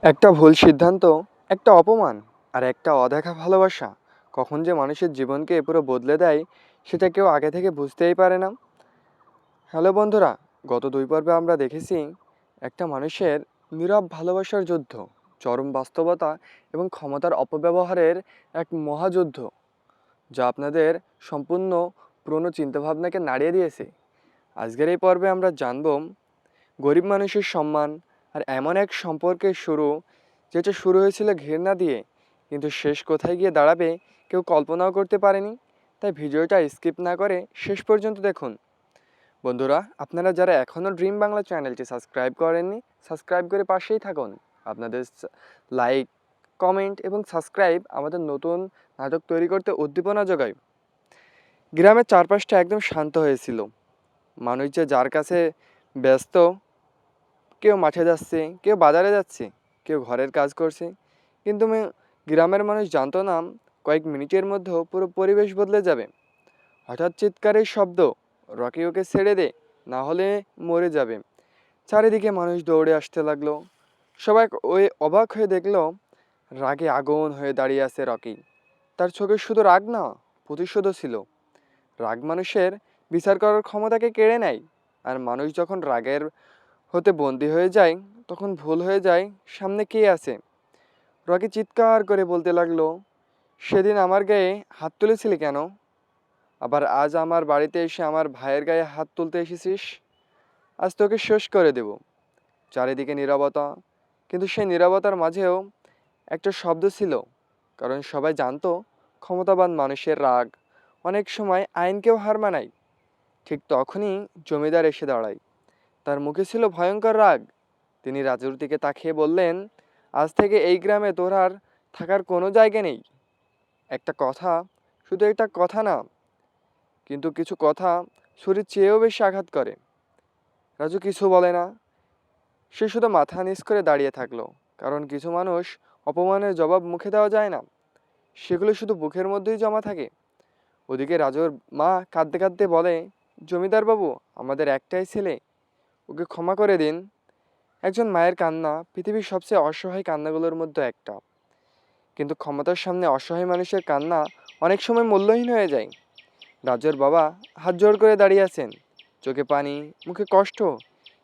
একটা ভুল সিদ্ধান্ত, একটা অপমান আর একটা অদেখা ভালোবাসা কখন যে মানুষের জীবনকে পুরো বদলে দেয় সেটা কেউ আগে থেকে বুঝতেই পারে না। হ্যালো বন্ধুরা, গত 2 পর্বে আমরা দেখেছি একটা মানুষের নীরব ভালোবাসার যুদ্ধ, চরম বাস্তবতা এবং ক্ষমতার অপব্যবহারের এক মহাযুদ্ধ, যা আপনাদের সম্পূর্ণ পুরনো চিন্তাভাবনাকে নাড়িয়ে দিয়েছে। আজকের এই পর্বে আমরা জানব গরিব মানুষের সম্মান আর এমন এক সম্পর্কের শুরু, যেটা শুরু হয়েছিল ঘৃণা দিয়ে, কিন্তু শেষ কোথায় গিয়ে দাঁড়াবে কেউ কল্পনাও করতে পারেনি। তাই ভিডিওটা স্কিপ না করে শেষ পর্যন্ত দেখুন। বন্ধুরা, আপনারা যারা এখনও ড্রিম বাংলা চ্যানেলটি সাবস্ক্রাইব করেননি, সাবস্ক্রাইব করে পাশেই থাকুন। আপনাদের লাইক, কমেন্ট এবং সাবস্ক্রাইব আমাদের নতুন নাটক তৈরি করতে উদ্দীপনা যোগায়। গ্রামের চারপাশটা একদম শান্ত হয়েছিল। মানুষ যে যার কাছে ব্যস্ত, কেউ মাঠে যাচ্ছে, কেউ বাজারে যাচ্ছে, কেউ ঘরের কাজ করছে, কিন্তু গ্রামের মানুষ জানতো না কয়েক মিনিটের মধ্যেও পুরো পরিবেশ বদলে যাবে। হঠাৎ চিৎকারের শব্দ, রকি ওকে ছেড়ে দে, না হলে মরে যাবে। চারিদিকে মানুষ দৌড়ে আসতে লাগলো। সবাই ওই অবাক হয়ে দেখলো রাগে আগুন হয়ে দাঁড়িয়ে আছে রকি। তার চোখে শুধু রাগ না, প্রতিশোধও ছিল। রাগ মানুষের বিচার করার ক্ষমতাকে কেড়ে নেয়, আর মানুষ যখন রাগের হতে বন্দী হয়ে যায় তখন ভুল হয়ে যায় সামনে কে আছে। রকি চিৎকার করে বলতে লাগলো, সেদিন আমার গায়ে হাত তুলেছিলি কেন? আবার আজ আমার বাড়িতে এসে আমার ভাইয়ের গায়ে হাত তুলতে এসেছিস। আজ তোকে শেষ করে দেব। চারিদিকে নীরবতা, কিন্তু সেই নীরবতার মাঝেও একটা শব্দ ছিল, কারণ সবাই জানতো ক্ষমতাবান মানুষের রাগ অনেক সময় আইনকেও হার মানায়। ঠিক তখনই জমিদার এসে দাঁড়ায়। তার মুখে ছিল ভয়ঙ্কর রাগ। তিনি রাজুর দিকে তাকিয়ে বললেন, আজ থেকে এই গ্রামে তোর আর থাকার কোনো জায়গা নেই। একটা কথা, শুধু একটা কথা না, কিন্তু কিছু কথা শরীর চেয়েও বেশি আঘাত করে। রাজু কিছু বলে না, সে শুধু মাথা নিচ করে দাঁড়িয়ে থাকলো। কারণ কিছু মানুষ অপমানের জবাব মুখে দেওয়া যায় না, সেগুলো শুধু বুকের মধ্যেই জমা থাকে। ওদিকে রাজুর মা কাঁদতে কাঁদতে বলে, জমিদার বাবু, আমাদের একটাই ছেলে, ওকে ক্ষমা করে দিন। একজন মায়ের কান্না পৃথিবীর সবচেয়ে অসহায় কান্নাগুলোর মধ্যে একটা, কিন্তু ক্ষমতার সামনে অসহায় মানুষের কান্না অনেক সময় মূল্যহীন হয়ে যায়। রাজুর বাবা হাত জোড় করে দাঁড়িয়ে আছেন, চোখে পানি, মুখে কষ্ট,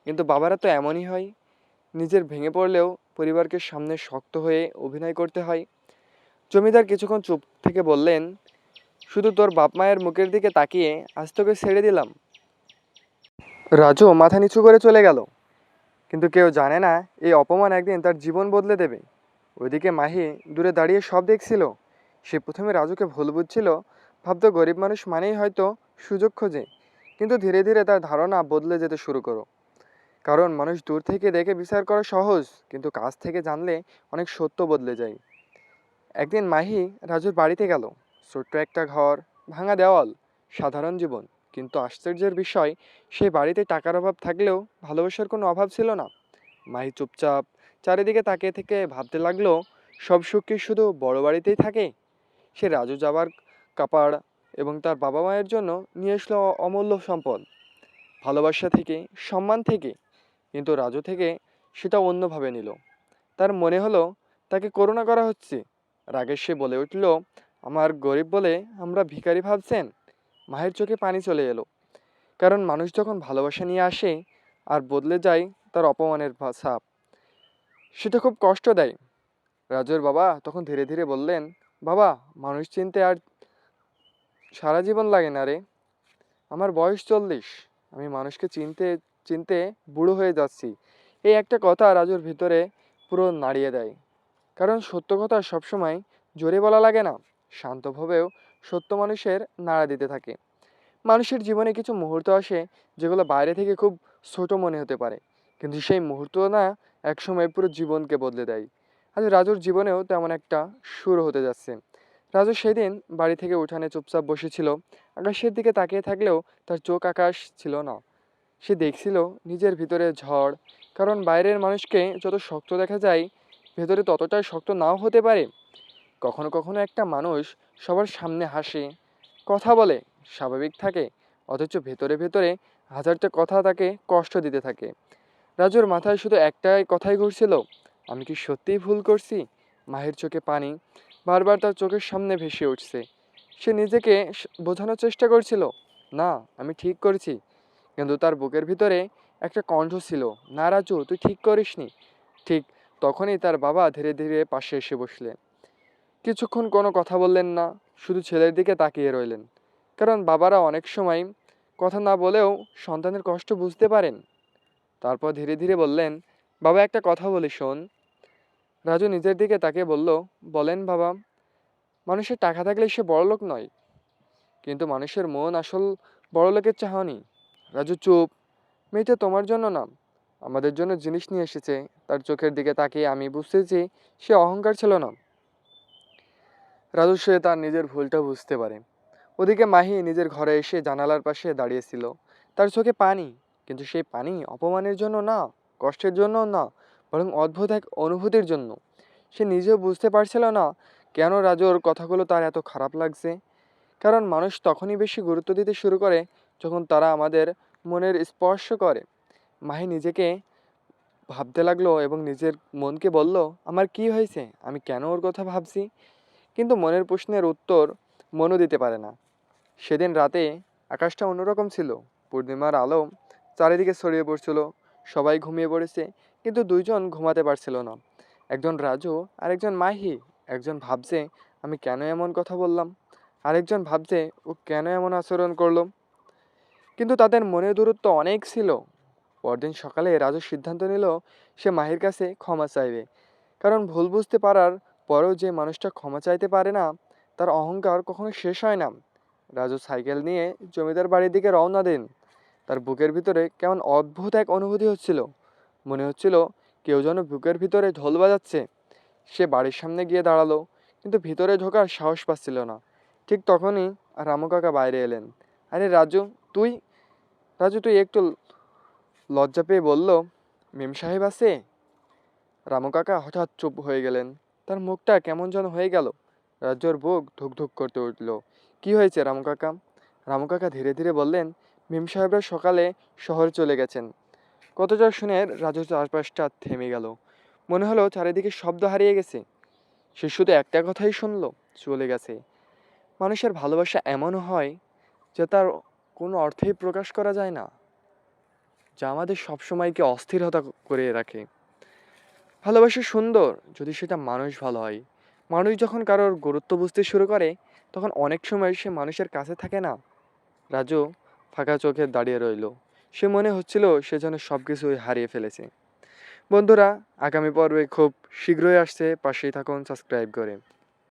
কিন্তু বাবারা তো এমনই হয়। নিজের ভেঙে পড়লেও পরিবারকে সামনে শক্ত হয়ে অভিনয় করতে হয়। জমিদার কিছুক্ষণ চুপ থেকে বললেন, শুধু তোর বাপ মায়ের মুখের দিকে তাকিয়ে আজ তোকে ছেড়ে দিলাম। রাজু মাথা নিচু করে চলে গেল, কিন্তু কেউ জানে না এই অপমান একদিন তার জীবন বদলে দেবে। ওইদিকে মাহি দূরে দাঁড়িয়ে সব দেখছিল। সে প্রথমে রাজুকে ভুল বুঝছিল, ভাবতো গরিব মানুষ মানেই হয়তো সুযোগ খোঁজে, কিন্তু ধীরে ধীরে তার ধারণা বদলে যেতে শুরু করো। কারণ মানুষ দূর থেকে দেখে বিচার করা সহজ, কিন্তু কাছ থেকে জানলে অনেক সত্য বদলে যায়। একদিন মাহি রাজুর বাড়িতে গেল। ছোট্ট একটা ঘর, ভাঙা দেওয়াল, সাধারণ জীবন, কিন্তু আশ্চর্যের বিষয়, সেই বাড়িতে টাকার অভাব থাকলেও ভালোবাসার কোনো অভাব ছিল না। মাহি চুপচাপ চারিদিকে তাকিয়ে থেকে ভাবতে লাগলো, সব সুখ কি শুধু বড় বাড়িতেই থাকে? সে রাজু যাবার কাপড় এবং তার বাবা মায়ের জন্য নিয়ে আসলো অমূল্য সম্পদ, ভালোবাসা থেকে, সম্মান থেকে, কিন্তু রাজু থেকে সেটা অন্যভাবে নিল। তার মনে হলো তাকে করুণা করা হচ্ছে। রাগে সে বলে উঠল, আমার গরিব বলে আমরা ভিখারি ভাবছেন? মায়ের চোখে পানি চলে এলো, কারণ মানুষ যখন ভালোবাসা নিয়ে আসে আর বদলে যায় তার অপমানের ছাপ, সেটা খুব কষ্ট দেয়। রাজুর বাবা তখন ধীরে ধীরে বললেন, বাবা, মানুষ চিনতে আর সারা জীবন লাগে না রে। আমার বয়স 40, আমি মানুষকে চিনতে চিনতে বুড়ো হয়ে যাচ্ছি। এই একটা কথা রাজুর ভিতরে পুরো নাড়িয়ে দেয়। কারণ সত্য কথা সবসময় জোরে বলা লাগে না, শান্তভাবেও সত্য মানুষের নাড়া দিতে থাকে। মানুষের জীবনে কিছু মুহূর্ত আসে যেগুলো বাইরে থেকে খুব ছোট মনে হতে পারে, কিন্তু সেই মুহূর্ত না একসময় পুরো জীবনকে বদলে দেয়। আজ রাজুর জীবনেও তেমন একটা শুরু হতে যাচ্ছে। রাজু সেদিন বাড়ি থেকে উঠানে চুপচাপ বসেছিল। আকাশের দিকে তাকিয়ে থাকলেও তার চোখ আকাশ ছিল না, সে দেখছিল নিজের ভিতরে ঝড়। কারণ বাইরের মানুষকে যত শক্ত দেখা যায়, ভেতরে ততটাই শক্ত নাও হতে পারে। কখনো কখনো একটা মানুষ সবার সামনে হাসে, কথা বলে, স্বাভাবিক থাকে, অথচ ভেতরে ভেতরে হাজারটা কথা তাকে কষ্ট দিতে থাকে। রাজুর মাথায় শুধু একটাই কথাই ঘুরছিল, আমি কি সত্যিই ভুল করছি? মাহির চোখে পানি বারবার তার চোখের সামনে ভেসে উঠছে। সে নিজেকে বোঝানোর চেষ্টা করছিল, না আমি ঠিক করেছি। কিন্তু তার বুকের ভিতরে একটা কণ্ঠ ছিল, না রাজু তুই ঠিক করিসনি। ঠিক তখনই তার বাবা ধীরে ধীরে পাশে এসে বসলেন। কিছুক্ষণ কোনো কথা বললেন না, শুধু ছেলের দিকে তাকিয়ে রইলেন। কারণ বাবারা অনেক সময় কথা না বলেও সন্তানের কষ্ট বুঝতে পারেন। তারপর ধীরে ধীরে বললেন, বাবা একটা কথা বলি শোন। রাজু নিজের দিকে তাকিয়ে বলল, বলেন বাবা। মানুষের টাকা থাকলে সে বড়লোক নয়, কিন্তু মানুষের মন আসল বড়লোকের চাহনি। রাজু চুপ। মেয়েটা তোমার জন্য না, আমাদের জন্য জিনিস নিয়ে এসেছে। তার চোখের দিকে তাকিয়ে আমি বুঝতেছি সে অহংকার ছিল না। রাজু সে তার নিজের ভুলটা বুঝতে পারে। ওদিকে মাহি নিজের ঘরে এসে জানালার পাশে দাঁড়িয়েছিল। তার চোখে পানি, কিন্তু সেই পানি অপমানের জন্য না, কষ্টের জন্য না, বরং অদ্ভুত এক অনুভূতির জন্য। সে নিজেও বুঝতে পারছিল না কেন রাজুর কথাগুলো তার এত খারাপ লাগছে। কারণ মানুষ তখনই বেশি গুরুত্ব দিতে শুরু করে যখন তারা আমাদের মনের স্পর্শ করে। মাহি নিজেকে ভাবতে লাগলো এবং নিজের মনকে বলল, আমার কি হয়েছে, আমি কেন ওর কথা ভাবছি? কিন্তু মনের প্রশ্নের উত্তর মনও দিতে পারে না। সেদিন রাতে আকাশটা অন্যরকম ছিল। পূর্ণিমার আলো চারিদিকে ছড়িয়ে পড়ছিল। সবাই ঘুমিয়ে পড়েছে, কিন্তু দুইজন ঘুমাতে পারছিল না। একজন রাজু আর একজন মাহি। একজন ভাবছে আমি কেন এমন কথা বললাম, আরেকজন ভাবছে ও কেন এমন আচরণ করলো। কিন্তু তাদের মনের দূরত্ব অনেক ছিল। পরদিন সকালে রাজু সিদ্ধান্ত নিল সে মাহির কাছে ক্ষমা চাইবে। কারণ ভুল বুঝতে পারার পরেও যে মানুষটা ক্ষমা চাইতে পারে না, তার অহংকার কখনো শেষ হয় না। রাজু সাইকেল নিয়ে জমিদার বাড়ির দিকে রওনা দেন। তার বুকের ভিতরে কেমন অদ্ভুত এক অনুভূতি হচ্ছিল। মনে হচ্ছিল কেউ যেন বুকের ভিতরে ঢোল বাজাচ্ছে। সে বাড়ির সামনে গিয়ে দাঁড়ালো, কিন্তু ভিতরে ঢোকার সাহস পাচ্ছিল না। ঠিক তখনই রামু কাকা বাইরে এলেন। আরে রাজু, তুই? রাজু তুই একটু লজ্জা পেয়ে বলল, মেম সাহেব আছে? রামু কাকা হঠাৎ চুপ হয়ে গেলেন। তার মুখটা কেমন যেন হয়ে গেল। রাজুর বুক ধুক ধুক করতে উঠল। কি হয়েছে রামু কাকা? রামু কাকা ধীরে ধীরে বললেন, মেম সাহেবরা সকালে শহরে চলে গেছেন। কথাটা শুনে রাজুর চারপাশটা থেমে গেল। মনে হলো চারিদিকে শব্দ হারিয়ে গেছে। সে শুধু একটা কথাই শুনলো, চলে গেছে। মানুষের ভালোবাসা এমনও হয় যে তার কোনো অর্থেই প্রকাশ করা যায় না, যা আমাদের সবসময়কে অস্থিরতা করে রাখে। ভালোবাসা সুন্দর যদি সেটা মানুষ ভালো হয়। মানুষ যখন কারোর গুরুত্ব বুঝতে শুরু করে, তখন অনেক সময় সে মানুষের কাছে থাকে না। রাজু ফাঁকা চোখে দাঁড়িয়ে রইল। সে মনে হচ্ছিল সে যেন সব কিছুই হারিয়ে ফেলেছে। বন্ধুরা, আগামী পর্বে খুব শীঘ্রই আসছে, পাশেই থাকুন সাবস্ক্রাইব করে।